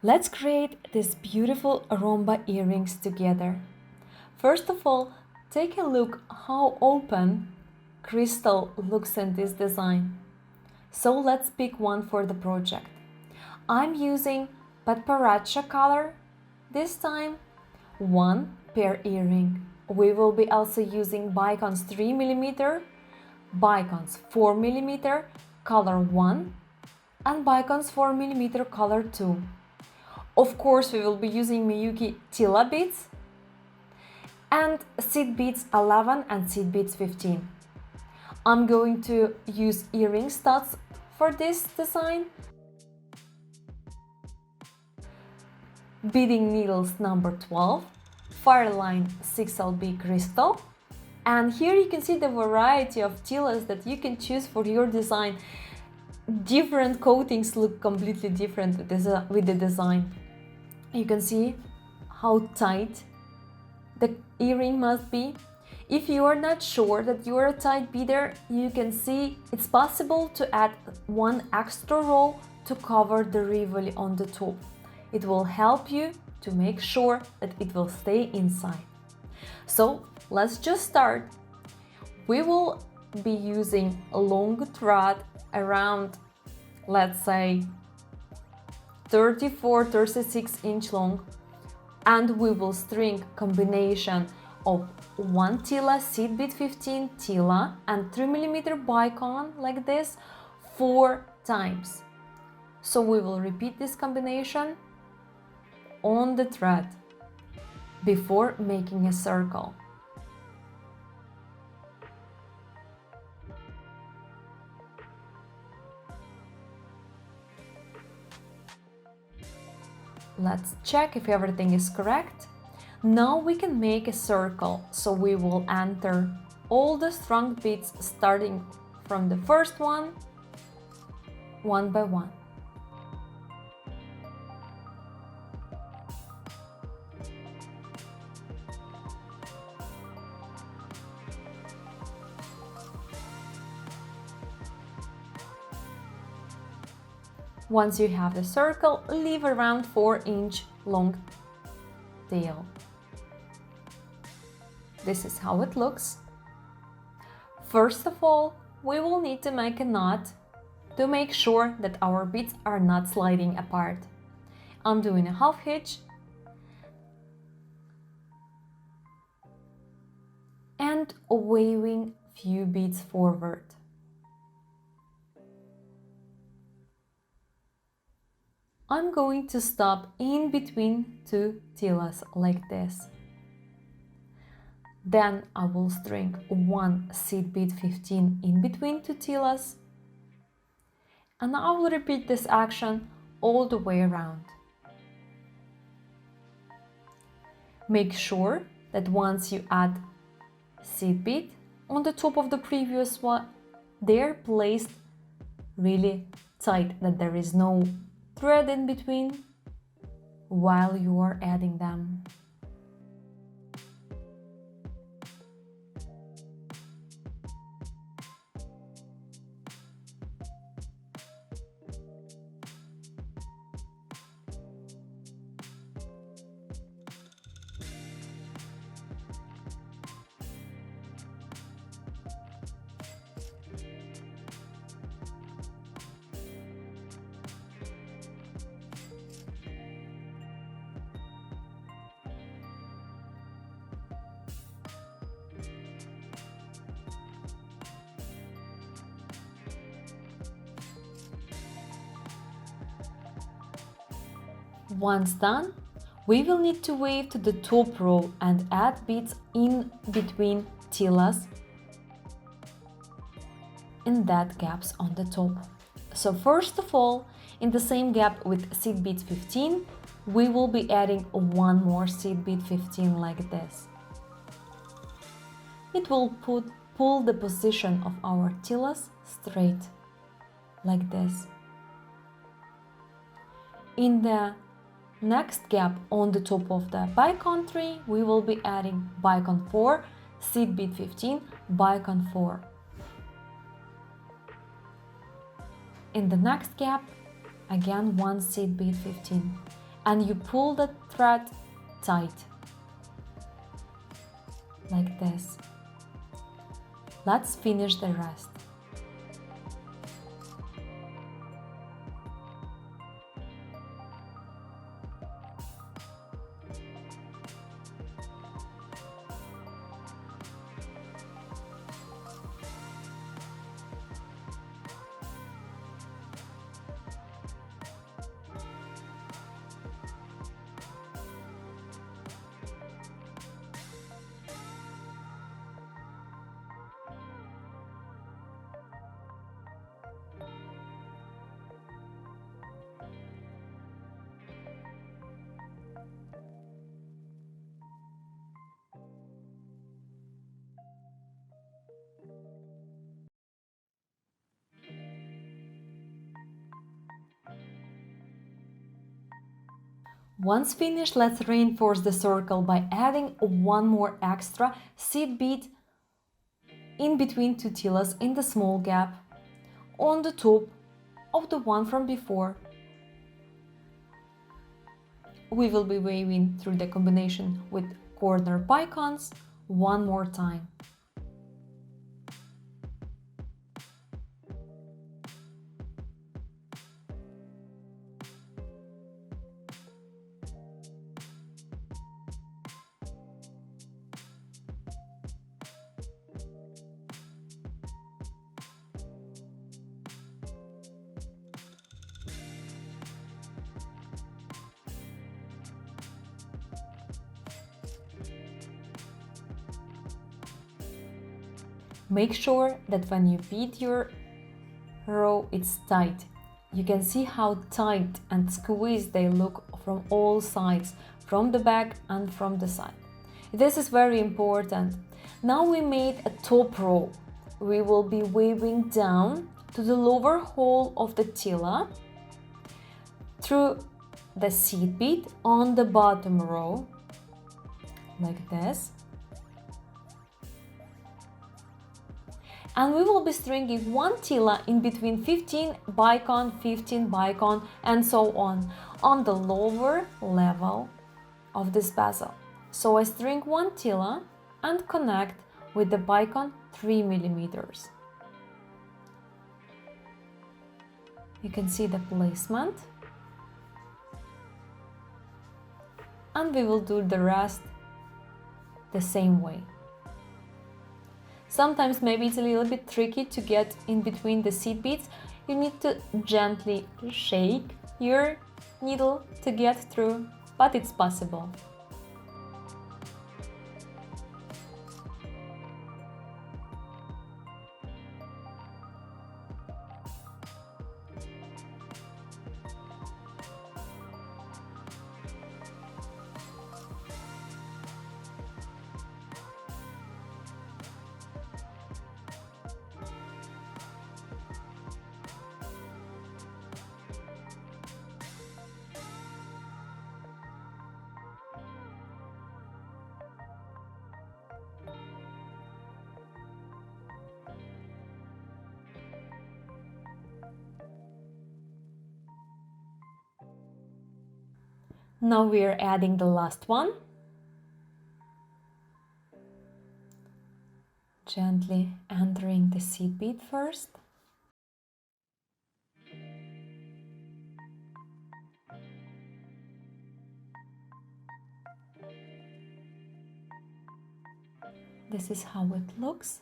Let's create these beautiful romba earrings together. First of all, take a look how open crystal looks in this design. So let's pick one for the project. I'm using Patparacha color, this time one per earring. We will be also using Bicon's 3mm, Bicon's 4mm, color 1 and Bicon's 4mm color 2. Of course, we will be using Miyuki Tila beads and seed beads 11 and seed beads 15. I'm going to use earring studs for this design. Beading needles number 12, Fireline 6LB crystal. And here you can see the variety of tilas that you can choose for your design. Different coatings look completely different with the design. You can see how tight the earring must be. If you are not sure that you are a tight beader, you can see it's possible to add one extra roll to cover the rivoli on the top. It will help you to make sure that it will stay inside. So let's just start. We will be using a long thread around, let's say, 34-36 inch long, and we will string combination of 1 tila seed bead 15 tila and 3mm bicon like this 4 times. So we will repeat this combination on the thread before making a circle. Let's check if everything is correct. Now we can make a circle, so we will enter all the strung beads starting from the first one by one. Once you have the circle, leave around 4-inch long tail. This is how it looks. First of all, we will need to make a knot to make sure that our beads are not sliding apart. I'm doing a half hitch and waving few beads forward. I'm going to stop in between two tilas like this. Then I will string one seed bead 15 in between two tilas, and I will repeat this action all the way around. Make sure that once you add seed bead on the top of the previous one, they're placed really tight, that there is no thread in between while you are adding them. Once done, we will need to wave to the top row and add beads in between tilas in that gaps on the top. So first of all, in the same gap with seed bead 15, we will be adding one more seed bead 15 like this. It will pull the position of our tilas straight like this. In the next gap on the top of the bicon tree, we will be adding bicon 4, seed bead 15, bicon 4. In the next gap, again one seed bead 15. and you pull the thread tight, like this. Let's finish the rest. Once finished, let's reinforce the circle by adding one more extra seed bead in between two tillas in the small gap on the top of the one from before. We will be weaving through the combination with corner bicons one more time. Make sure that when you beat your row, it's tight. You can see how tight and squeezed they look from all sides, from the back and from the side. This is very important. Now we made a top row. We will be weaving down to the lower hole of the tilla through the seed bead on the bottom row, like this. And we will be stringing one tilla in between 15 bicon, 15 bicon, and so on the lower level of this bezel. So I string one tilla and connect with the bicon 3 millimeters. You can see the placement. And we will do the rest the same way. Sometimes maybe it's a little bit tricky to get in between the seed beads. You need to gently shake your needle to get through, but it's possible. Now we are adding the last one. Gently entering the seed bead first. This is how it looks.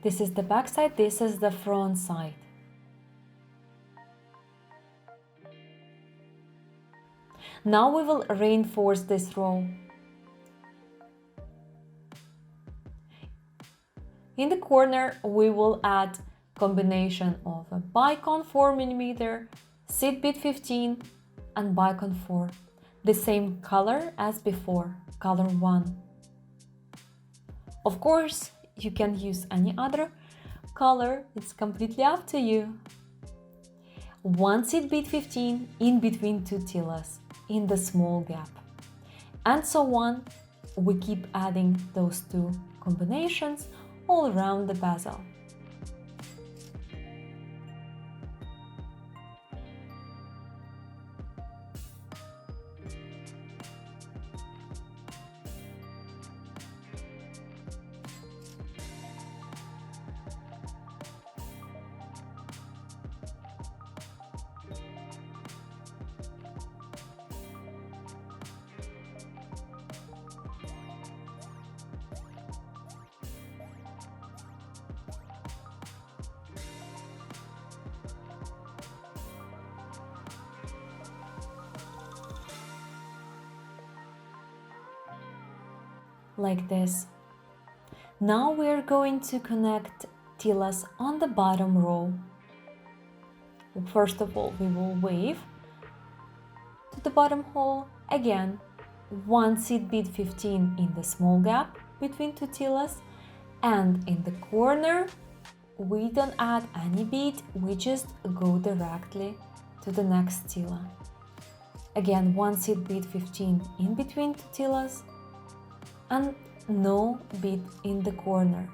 This is the back side, this is the front side. Now we will reinforce this row. In the corner, we will add combination of a bicon 4 mm, seed bead 15 and bicon 4. The same color as before, color 1. Of course, you can use any other color, it's completely up to you. One seed bead 15 in between two tillas in the small gap. And so on, we keep adding those two combinations all around the bezel. like this. Now we are going to connect tillas on the bottom row. First of all, we will weave to the bottom hole. Again, 1 seed bead 15 in the small gap between two tillas, and in the corner we don't add any bead, we just go directly to the next tilla. Again, 1 seed bead 15 in between two tillas and no bead in the corner.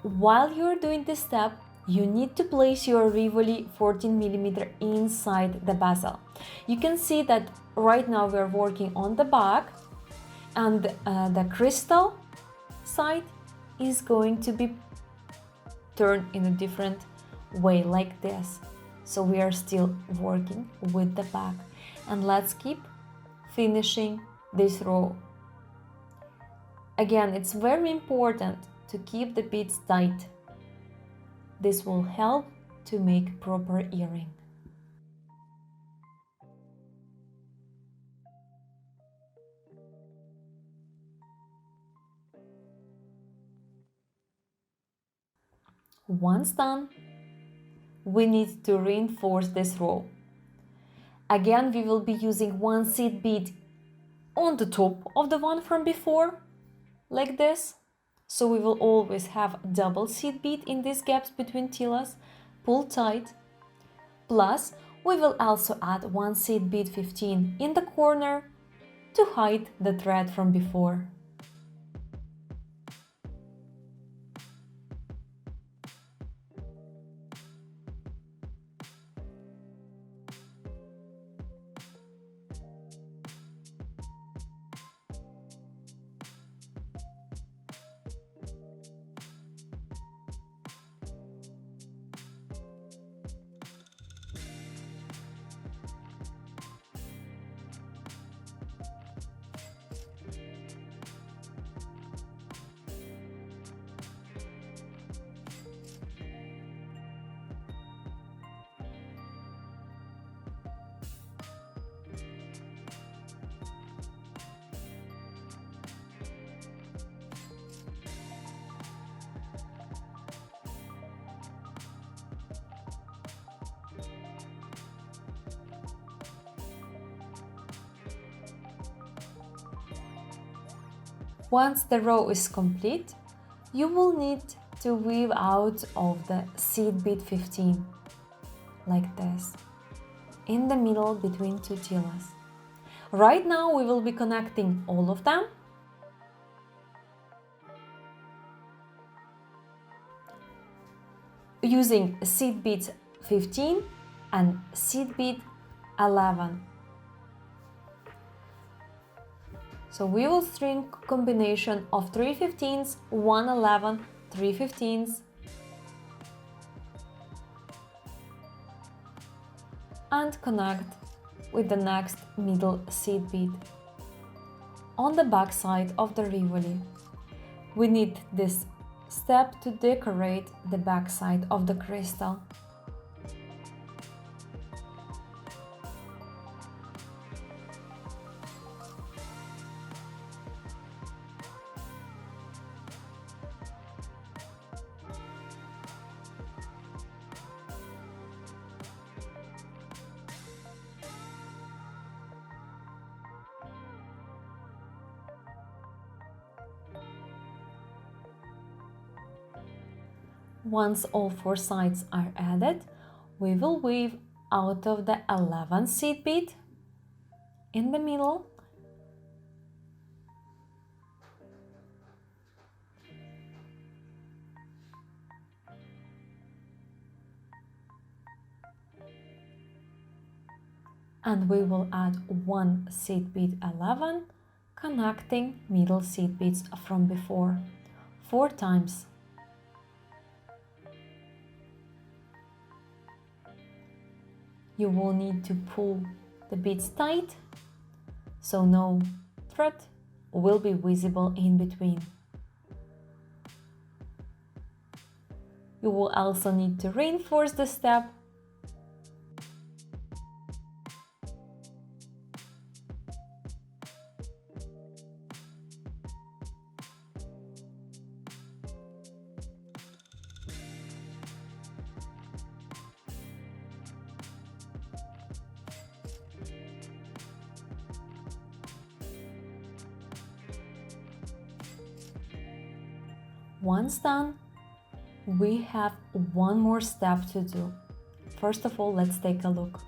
While you're doing this step, you need to place your Rivoli 14mm inside the bezel. You can see that right now we're working on the back, and the crystal side is going to be turned in a different way, like this. So we are still working with the back, and let's keep finishing this row. Again, it's very important to keep the beads tight. This will help to make proper earring. Once done, we need to reinforce this row. Again, we will be using 1 seed bead on the top of the one from before, like this. So we will always have double seed bead in these gaps between tillas. Pull tight. Plus, we will also add 1 seed bead 15 in the corner to hide the thread from before. Once the row is complete, you will need to weave out of the seed bead 15, like this, in the middle between two tillas. Right now we will be connecting all of them. Using seed bead 15 and seed bead 11. So we will string combination of 3 15s, 1 11, 3 15s, and connect with the next middle seed bead. On the back side of the Rivoli, we need this step to decorate the back side of the crystal. Once all 4 sides are added, we will weave out of the 11 seed bead in the middle, and we will add 1 seed bead 11, connecting middle seed beads from before 4 times. You will need to pull the beads tight, so no thread will be visible in between. You will also need to reinforce the step . Once done, we have one more step to do. First of all, let's take a look.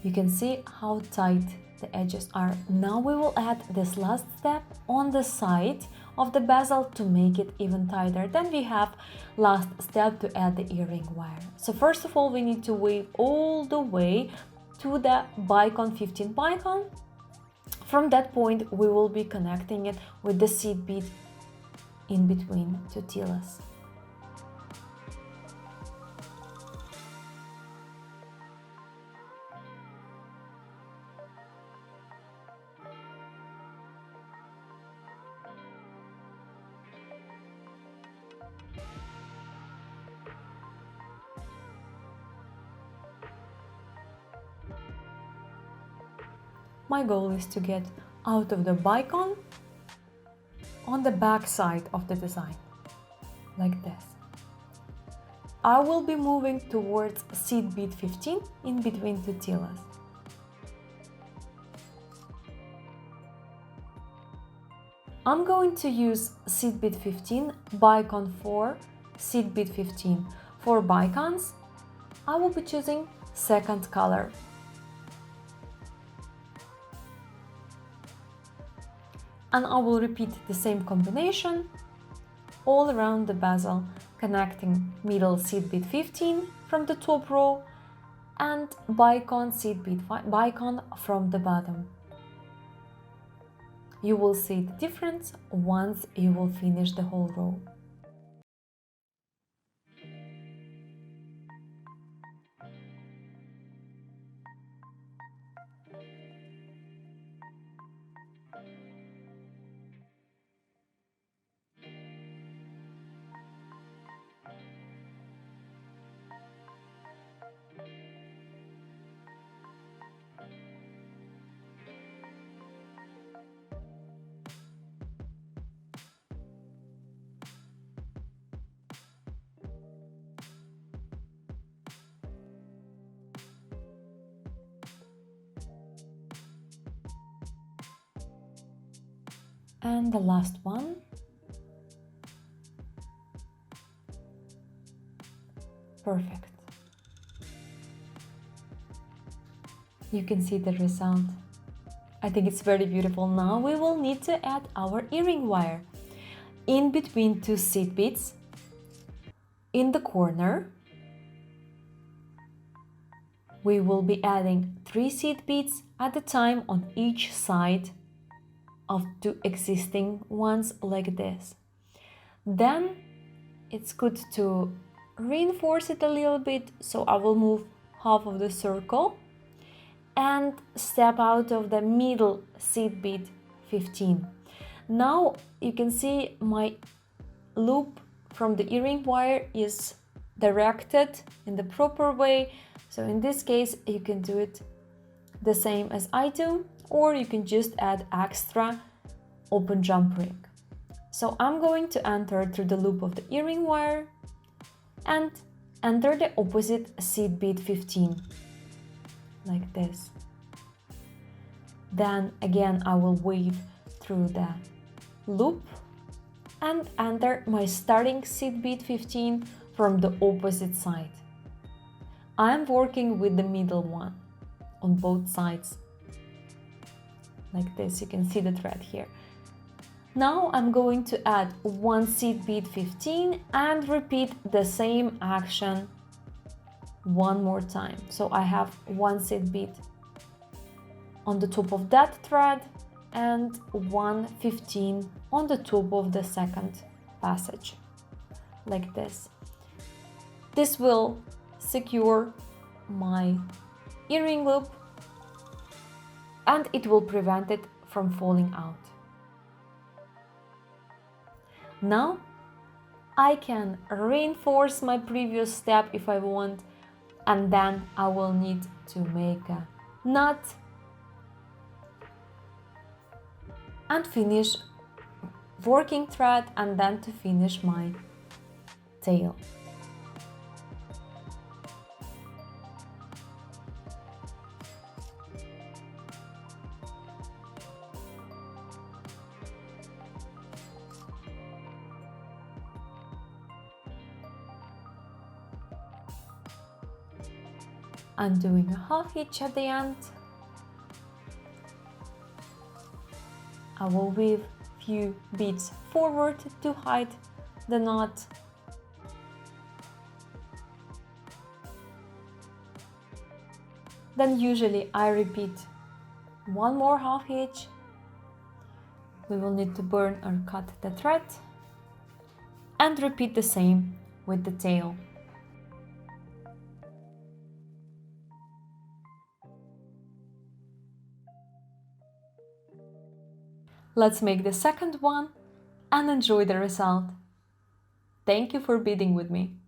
You can see how tight the edges are. Now we will add this last step on the side of the bezel to make it even tighter. Then we have last step to add the earring wire. So first of all, we need to weave all the way to the Bicon 15 Bicon. From that point, we will be connecting it with the seed bead in between two tillas. My goal is to get out of the Bicon on the back side of the design, like this. I will be moving towards seed bead 15 in between two tillas. I'm going to use seed bead 15, Bicon 4, seed bead 15. For Bicons, I will be choosing second color. And I will repeat the same combination all around the bezel, connecting middle seed bead 15 from the top row and Bicon seed bead Bicon from the bottom. You will see the difference once you will finish the whole row. And the last one. Perfect. You can see the result. I think it's very beautiful. Now we will need to add our earring wire. In between two seed beads, in the corner, we will be adding 3 seed beads at a time on each side of 2 existing ones like this. Then it's good to reinforce it a little bit, so I will move half of the circle and step out of the middle seed bead 15. Now you can see my loop from the earring wire is directed in the proper way. So in this case, you can do it the same as I do, or you can just add extra open jump ring. So I'm going to enter through the loop of the earring wire and enter the opposite seed bead 15, like this. Then again, I will weave through the loop and enter my starting seed bead 15 from the opposite side. I'm working with the middle one on both sides, like this. You can see the thread here. Now I'm going to add 1 seed bead 15 and repeat the same action one more time. So I have 1 seed bead on the top of that thread and 115 on the top of the second passage, like this. This will secure my earring loop and it will prevent it from falling out. Now I can reinforce my previous step if I want, and then I will need to make a knot and finish working thread, and then to finish my tail. undoing a half hitch at the end. I will weave few beads forward to hide the knot. Then usually I repeat one more half hitch. We will need to burn or cut the thread and repeat the same with the tail. Let's make the second one and enjoy the result. Thank you for beading with me.